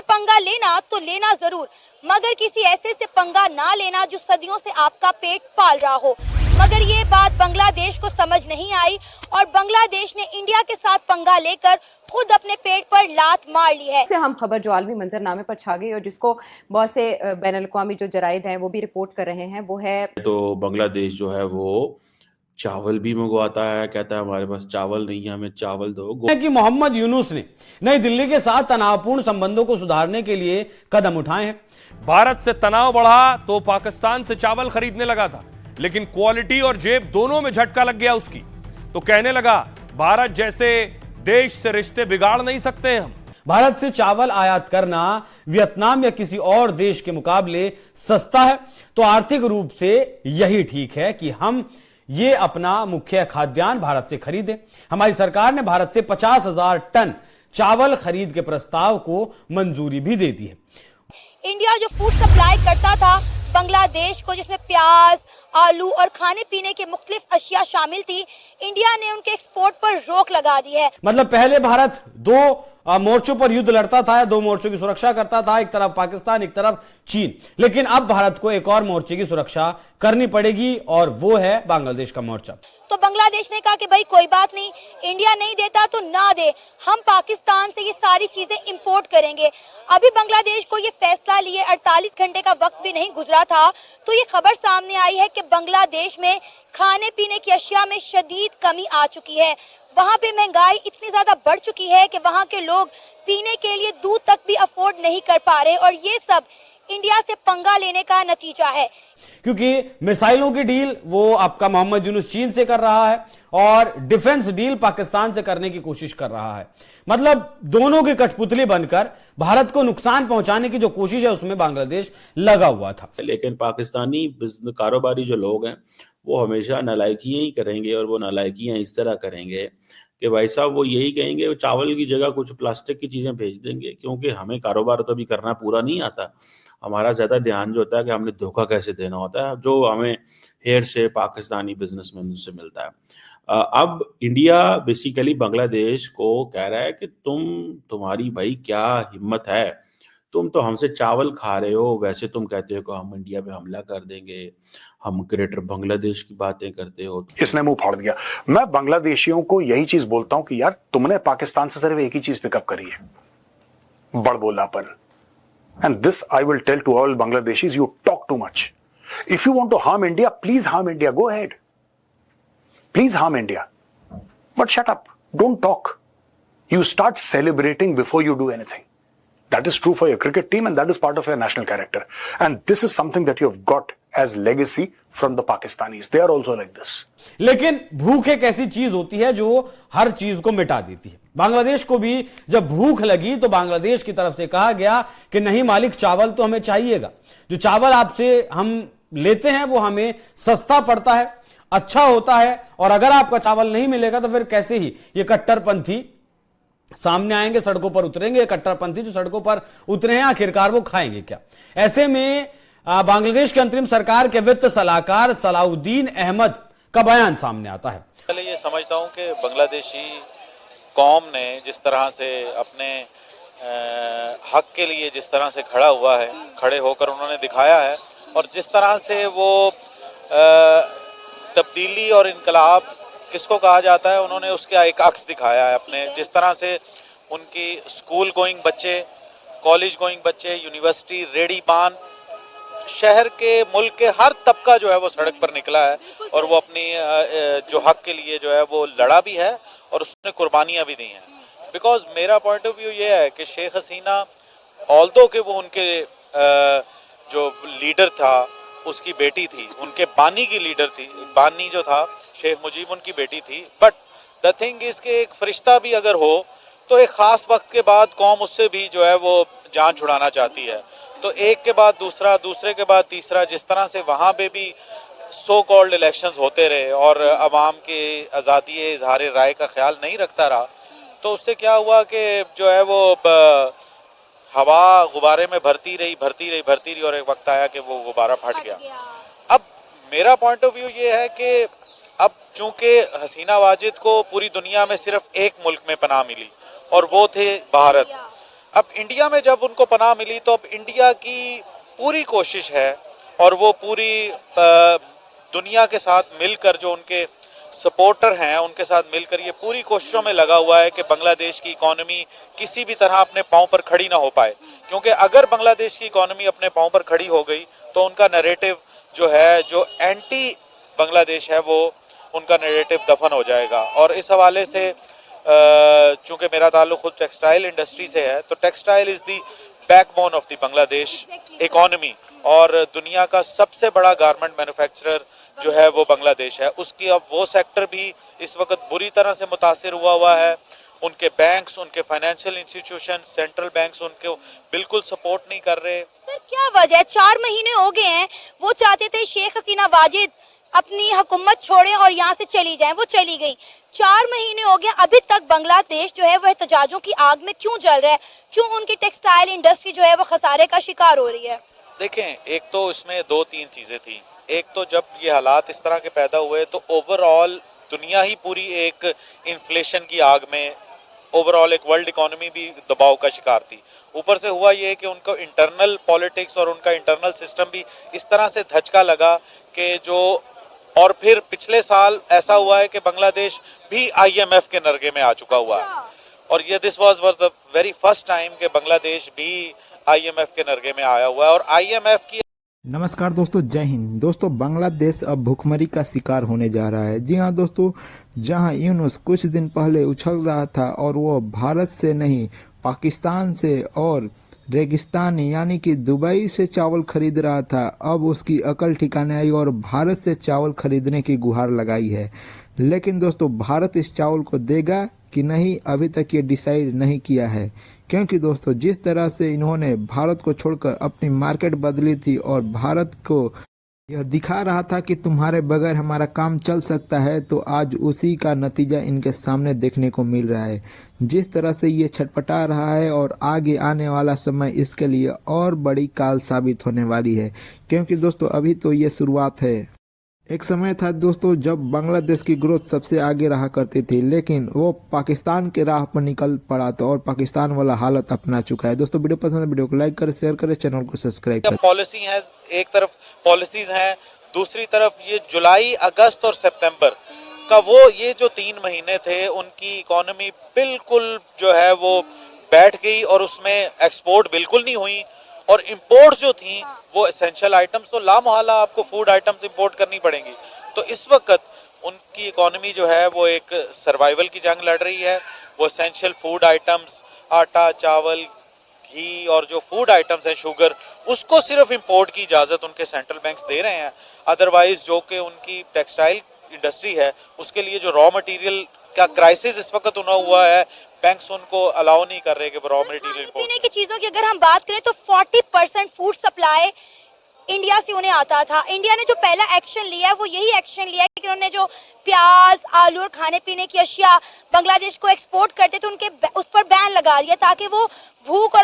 से पंगा लेना तो लेना जरूर, मगर किसी ऐसे से पंगा ना लेना जो सदियों से आपका पेट पाल रहा हो। मगर ये बात बांग्लादेश को समझ नहीं आई और बांग्लादेश ने इंडिया के साथ पंगा लेकर खुद अपने पेट पर लात मार ली है। से हम खबर जो आलमी मंजरनामे पर छा गई और जिसको बहुत से बैनुल अक़वामी जो जराइद हैं वो भी रिपोर्ट कर रहे हैं, वो है तो बांग्लादेश जो है वो चावल भी मंगवाता है, कहता है हमारे पास चावल नहीं है, हमें चावल दो। कि मोहम्मद यूनुस ने नई दिल्ली के साथ तनावपूर्ण संबंधों को सुधारने के लिए कदम उठाए हैं। भारत से तनाव बढ़ा तो पाकिस्तान से चावल खरीदने लगा था, लेकिन क्वालिटी और जेब दोनों में झटका लग गया उसकी, तो कहने लगा भारत जैसे देश से रिश्ते बिगाड़ नहीं सकते हम। भारत से चावल आयात करना वियतनाम या किसी और देश के मुकाबले सस्ता है, तो आर्थिक रूप से यही ठीक है कि हम ये अपना मुख्य खाद्यान्न भारत से खरीदें। हमारी सरकार ने भारत से 50,000 टन चावल खरीद के प्रस्ताव को मंजूरी भी दे दी है। इंडिया जो फूड सप्लाई करता था बांग्लादेश को, जिसमें प्याज, आलू और खाने पीने के मुख्तलिफ अशिया शामिल थी, इंडिया ने उनके एक्सपोर्ट पर रोक लगा दी है। मतलब पहले भारत दो मोर्चों पर युद्ध लड़ता था, दो मोर्चों की सुरक्षा करता था, एक तरफ पाकिस्तान एक तरफ चीन, लेकिन अब भारत को एक और मोर्चे की सुरक्षा करनी पड़ेगी और वो है बांग्लादेश का मोर्चा। तो बांग्लादेश ने कहा कि भाई कोई बात नहीं, इंडिया नहीं देता तो ना दे, हम पाकिस्तान से ये सारी चीजें इंपोर्ट करेंगे। अभी बांग्लादेश को ये फैसला लिए 48 घंटे का वक्त भी नहीं गुजरा था तो ये खबर सामने आई है कि बांग्लादेश में खाने पीने की अशिया में शदीद कमी आ चुकी है। वहाँ पे महंगाई इतनी ज्यादा बढ़ चुकी है कि वहाँ के लोग पीने के लिए दूध तक भी अफोर्ड नहीं कर पा रहे, और ये सब इंडिया से पंगा लेने का नतीजा है। क्योंकि मिसाइलों की डील वो आपका मोहम्मद यूनुस चीन से कर रहा है और डिफेंस डील पाकिस्तान से करने की कोशिश कर रहा है। मतलब दोनों की कठपुतली बनकर भारत को नुकसान पहुंचाने की जो कोशिश है उसमें बांग्लादेश लगा हुआ था। लेकिन पाकिस्तानी कारोबारी जो लोग हैं वो हमेशा नालायकियां ही करेंगे, और वो नालायकियां इस तरह करेंगे कि भाई साहब वो यही कहेंगे चावल की जगह कुछ प्लास्टिक की चीजें भेज देंगे, क्योंकि हमें कारोबार तो अभी करना पूरा नहीं आता। हमारा ज्यादा ध्यान जो होता है कि हमने धोखा कैसे देना होता है, जो हमें हेयर से पाकिस्तानी बिजनेसमैन से मिलता है। अब इंडिया बेसिकली बांग्लादेश को कह रहा है कि तुम्हारी भाई क्या हिम्मत है, तुम तो हमसे चावल खा रहे हो, वैसे तुम कहते हो कि हम इंडिया पे हमला कर देंगे, हम ग्रेटर बांग्लादेश की बातें करते हो। इसने मुंह फाड़ दिया। मैं बांग्लादेशियों को यही चीज बोलता हूं कि यार तुमने पाकिस्तान से सिर्फ एक ही चीज पिकअप करी है, बड़बोलापन। And this I will tell to all Bangladeshis, you talk too much. If you want to harm India, please harm India. Go ahead. Please harm India. But shut up. Don't talk. You start celebrating before you do anything. That is true for your cricket team and that is part of your national character. And this is something that you have got as legacy from the Pakistanis. They are also like this. लेकिन भूख एक ऐसी चीज होती है जो हर चीज को मिटा देती है। बांग्लादेश को भी जब भूख लगी तो बांग्लादेश की तरफ से कहा गया कि नहीं मालिक, चावल तो हमें चाहिएगा। जो चावल आपसे हम लेते हैं वो हमें सस्ता पड़ता है, अच्छा होता है, और अगर आपका चावल नहीं मिलेगा तो फिर कैसे ही ये कट्टरपंथी सामने आएंगे, सड़कों पर उतरेंगे। कट्टरपंथी जो सड़कों पर उतरे हैं आखिरकार वो खाएंगे क्या? ऐसे में बांग्लादेश की अंतरिम सरकार के वित्त सलाहकार सलाउद्दीन अहमद का बयान सामने आता है। पहले ये समझता हूं कि बांग्लादेशी कौम ने जिस तरह से अपने हक के लिए जिस तरह से खड़ा हुआ है, खड़े होकर उन्होंने दिखाया है, और जिस तरह से वो तब्दीली और इनकलाब किसको कहा जाता है, उन्होंने उसका एक अक्स दिखाया है अपने। जिस तरह से उनकी स्कूल गोइंग बच्चे, कॉलेज गोइंग बच्चे, यूनिवर्सिटी, रेडी पान, शहर के, मुल्क के हर तबका जो है वो सड़क पर निकला है और वो अपनी जो हक के लिए जो है वो लड़ा भी है और उसने कुर्बानियाँ भी दी हैं। बिकॉज मेरा पॉइंट ऑफ व्यू ये है कि शेख हसीना ऑल्दो के वो उनके जो लीडर था उसकी बेटी थी, उनके बानी की लीडर थी, बानी जो था शेख मुजीब उनकी बेटी थी, बट द थिंग इज कि एक फरिश्ता भी अगर हो तो एक ख़ास वक्त के बाद कौम उससे भी जो है वो जान छुड़ाना चाहती है। तो एक के बाद दूसरा, दूसरे के बाद तीसरा, जिस तरह से वहाँ पे भी सो कॉल्ड इलेक्शंस होते रहे और अवाम के आज़ादी इजहार राय का ख्याल नहीं रखता रहा, तो उससे क्या हुआ कि जो है वो हवा गुब्बारे में भरती रही और एक वक्त आया कि वो गुब्बारा फट गया। अब मेरा पॉइंट ऑफ व्यू ये है कि अब चूंकि हसीना वाजिद को पूरी दुनिया में सिर्फ एक मुल्क में पनाह मिली और वो थे भारत, अब इंडिया में जब उनको पनाह मिली तो अब इंडिया की पूरी कोशिश है और वो पूरी दुनिया के साथ मिलकर, जो उनके सपोर्टर हैं उनके साथ मिलकर ये पूरी कोशिशों में लगा हुआ है कि बांग्लादेश की इकोनॉमी किसी भी तरह अपने पांव पर खड़ी ना हो पाए, क्योंकि अगर बांग्लादेश की इकोनॉमी अपने पांव पर खड़ी हो गई तो उनका नैरेटिव जो है, जो एंटी बांग्लादेश है, वो उनका नैरेटिव दफन हो जाएगा। और इस हवाले से चूंकि मेरा ताल्लुक खुद टेक्सटाइल इंडस्ट्री से है, तो textile is the backbone of the Bangladesh economy, और दुनिया का सबसे बड़ा गारमेंट मैन्युफैक्चरर जो है वो बांग्लादेश है। उसकी अब वो सेक्टर भी इस वक्त बुरी तरह से मुतासिर हुआ है। उनके बैंक्स, उनके फाइनेंशियल इंस्टीट्यूशन, सेंट्रल बैंक्स उनको बिल्कुल सपोर्ट नहीं कर रहे। सर क्या वजह है? 4 महीने हो गए हैं, वो चाहते थे शेख हसीना वाजिद अपनी हुकूमत छोड़ें और यहाँ से चली जाएं, वो चली गई। 4 महीने हो गए, अभी तक बांग्लादेश जो है वो एहतजाजों की आग में क्यों जल रहा है? क्यों उनकी टेक्सटाइल इंडस्ट्री जो है वो खसारे का शिकार हो रही है? देखें, एक तो इसमें 2-3 चीजें थी। एक तो जब ये हालात इस तरह के पैदा हुए तो ओवरऑल दुनिया ही पूरी एक इन्फ्लेशन की आग में, ओवरऑल एक वर्ल्ड इकोनॉमी भी दबाव का शिकार थी। ऊपर से हुआ ये कि उनको इंटरनल पॉलिटिक्स और उनका इंटरनल सिस्टम भी इस तरह से धचका लगा कि जो, और फिर पिछले साल ऐसा हुआ है कि बांग्लादेश भी IMF के नरगे में आ चुका हुआ है, और ये this was the very first time कि बांग्लादेश भी IMF के नरगे में आया हुआ है। और IMF की नमस्कार दोस्तों, जय हिंद। दोस्तों, बांग्लादेश अब भूखमरी का शिकार होने जा रहा है। जी हाँ दोस्तों, जहां यूनुस कुछ दिन पहले उछल रहा था और वो भारत से नहीं पाकिस्तान से और रेगिस्तान यानी कि दुबई से चावल खरीद रहा था, अब उसकी अकल ठिकाने आई और भारत से चावल खरीदने की गुहार लगाई है। लेकिन दोस्तों, भारत इस चावल को देगा कि नहीं, अभी तक ये डिसाइड नहीं किया है, क्योंकि दोस्तों जिस तरह से इन्होंने भारत को छोड़कर अपनी मार्केट बदली थी और भारत को यह दिखा रहा था कि तुम्हारे बगैर हमारा काम चल सकता है, तो आज उसी का नतीजा इनके सामने देखने को मिल रहा है। जिस तरह से ये छटपटा रहा है और आगे आने वाला समय इसके लिए और बड़ी काल साबित होने वाली है, क्योंकि दोस्तों अभी तो ये शुरुआत है। एक समय था दोस्तों जब बांग्लादेश की ग्रोथ सबसे आगे रहा करती थी, लेकिन वो पाकिस्तान के राह पर निकल पड़ा था और पाकिस्तान वाला हालत अपना चुका है। दोस्तों वीडियो पसंद है, वीडियो को लाइक करें, शेयर करें, चैनल को सब्सक्राइब करें। पॉलिसी है, एक तरफ पॉलिसीज हैं, दूसरी तरफ ये जुलाई, अगस्त और सितंबर का वो ये जो 3 महीने थे, उनकी इकोनॉमी बिल्कुल जो है वो बैठ गई और उसमें एक्सपोर्ट बिल्कुल नहीं हुई, और इंपोर्ट जो थी वो एसेंशियल आइटम्स, तो लामोहला आपको फूड आइटम्स इंपोर्ट करनी पड़ेंगी। तो इस वक्त उनकी इकोनॉमी जो है वो एक सर्वाइवल की जंग लड़ रही है। वो एसेंशियल फूड आइटम्स, आटा, चावल, घी और जो फूड आइटम्स हैं, शुगर, उसको सिर्फ इंपोर्ट की इजाज़त उनके सेंट्रल बैंक्स दे रहे हैं। अदरवाइज जो कि उनकी टेक्सटाइल इंडस्ट्री है, उसके लिए जो रॉ मटेरियल का क्राइसिस इस वक्त हुआ है, बैंक्स उनको अलाउ नहीं कर रहे कि रॉ मटेरियल इंपोर्ट। पीने की चीजों की अगर हम बात करें तो 40% फूड सप्लाई इंडिया से उन्हें आता था। इंडिया ने जो पहला एक्शन लिया है वो यही एक्शन लिया है कि उन्होंने जो प्याज, आलू और खाने पीने की अशिया बांग्लादेश को एक्सपोर्ट करते थे, उनके उस पर बैन लगा दिया ताकि वो भूख और